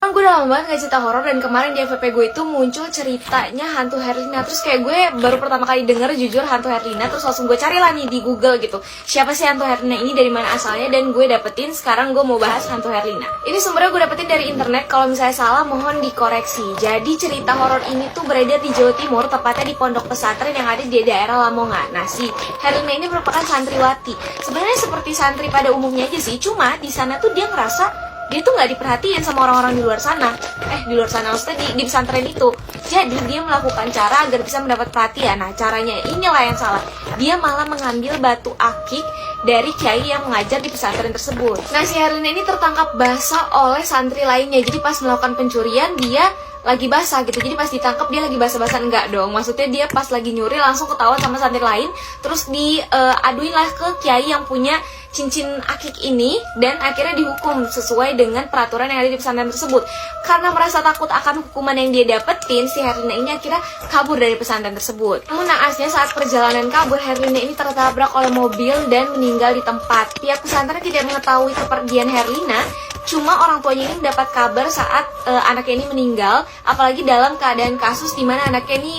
Gue udah lama banget gak cerita horor, dan kemarin di FVP gue itu muncul ceritanya hantu Herlina. Terus kayak gue baru pertama kali denger jujur hantu Herlina, terus langsung gue carilah nih di Google gitu, siapa sih hantu Herlina ini, dari mana asalnya, dan gue dapetin sekarang gue mau bahas hantu Herlina. Ini sumbernya gue dapetin dari internet, kalau misalnya salah mohon dikoreksi. Jadi cerita horor ini tuh beredar di Jawa Timur, tepatnya di pondok pesantren yang ada di daerah Lamongan. Nah, si Herlina ini merupakan santriwati. Sebenarnya seperti santri pada umumnya aja sih, cuma di sana tuh dia ngerasa dia tuh nggak diperhatiin sama orang-orang di luar sana. Di luar sana maksudnya di pesantren itu. Jadi dia melakukan cara agar bisa mendapat perhatian. Nah, caranya inilah yang salah. Dia malah mengambil batu akik dari kiai yang mengajar di pesantren tersebut. Nah, si Herlina ini tertangkap basah oleh santri lainnya. Jadi pas melakukan pencurian dia lagi basah gitu. Jadi pas ditangkap dia lagi basah-basah, enggak dong. Maksudnya dia pas lagi nyuri langsung ketahuan sama santri lain, terus diaduin lah ke kiai yang punya cincin akik ini, dan akhirnya dihukum sesuai dengan peraturan yang ada di pesantren tersebut. Karena merasa takut akan hukuman yang dia dapetin, si Herlina ini akhirnya kabur dari pesantren tersebut. Namun naasnya saat perjalanan kabur, Herlina ini tertabrak oleh mobil dan meninggal di tempat. Pihak pesantren tidak mengetahui kepergian Herlina, cuma orang tuanya ini mendapat kabar saat anaknya ini meninggal, apalagi dalam keadaan kasus di mana anaknya ini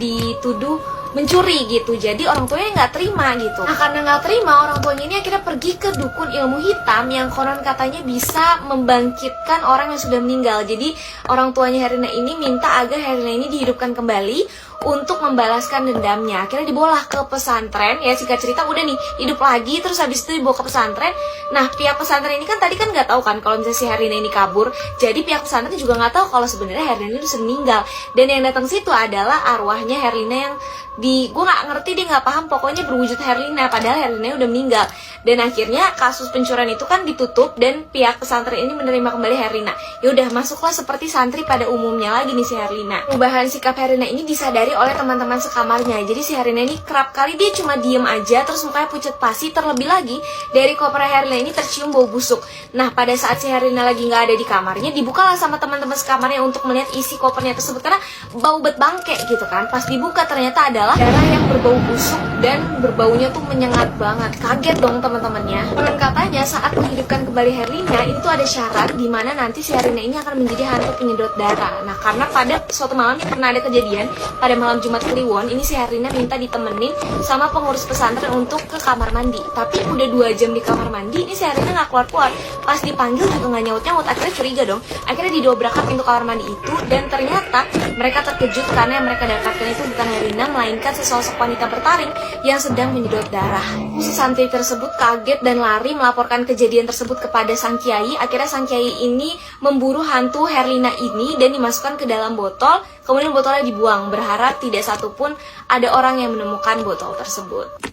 dituduh mencuri gitu. Jadi orang tuanya nggak terima gitu. Nah, karena nggak terima, orang tuanya ini akhirnya pergi ke dukun ilmu hitam yang konon katanya bisa membangkitkan orang yang sudah meninggal. Jadi orang tuanya Herlina ini minta agar Herlina ini dihidupkan kembali untuk membalaskan dendamnya. Akhirnya dibawa ke pesantren, ya singkat cerita udah nih hidup lagi, terus habis itu dibawa ke pesantren. Nah, pihak pesantren ini kan tadi kan nggak tahu kan kalau misalnya si Herlina ini kabur. Jadi pihak pesantren juga nggak tahu kalau sebenarnya Herlina itu sudah meninggal. Dan yang datang situ adalah arwahnya Herlina yang gue nggak ngerti, dia nggak paham, pokoknya berwujud Herlina, padahal Herlina udah meninggal. Dan akhirnya kasus pencurian itu kan ditutup dan pihak pesantren ini menerima kembali Herlina. Ya udah, masuklah seperti santri pada umumnya lagi nih si Herlina. Perubahan sikap Herlina ini disadari oleh teman-teman sekamarnya. Jadi si Herlina ini kerap kali dia cuma diem aja, terus mukanya pucat pasi. Terlebih lagi dari koper Herlina ini tercium bau busuk. Nah, pada saat si Herlina lagi nggak ada di kamarnya, dibukalah sama teman-teman sekamarnya untuk melihat isi kopernya tersebut, karena bau bet bangke gitu kan. Pas dibuka ternyata adalah darah yang berbau busuk dan berbaunya tuh menyengat banget. Kaget dong teman-temannya. Konon katanya saat menghidupkan kembali Herlina itu ada syarat di mana nanti si Herlina ini akan menjadi hantu penyedot darah. Nah, karena pada suatu malam ini pernah ada kejadian pada malam Jumat Kliwon, ini si Herlina minta ditemenin sama pengurus pesantren untuk ke kamar mandi. Tapi udah 2 jam di kamar mandi, ini si Herlina nggak keluar-keluar. Pas dipanggil juga nggak nyaut-nyaut. Akhirnya curiga dong. Akhirnya didobrakkan pintu kamar mandi itu, dan ternyata mereka terkejut karena yang mereka dapatkan itu bukan Herlina, melainkan sesosok wanita bertaring yang sedang menyedot darah. Si santri tersebut kaget dan lari melaporkan kejadian tersebut kepada sang kiai. Akhirnya sang kiai ini memburu hantu Herlina ini dan dimasukkan ke dalam botol. Kemudian botolnya dibuang, berharap tidak satupun ada orang yang menemukan botol tersebut.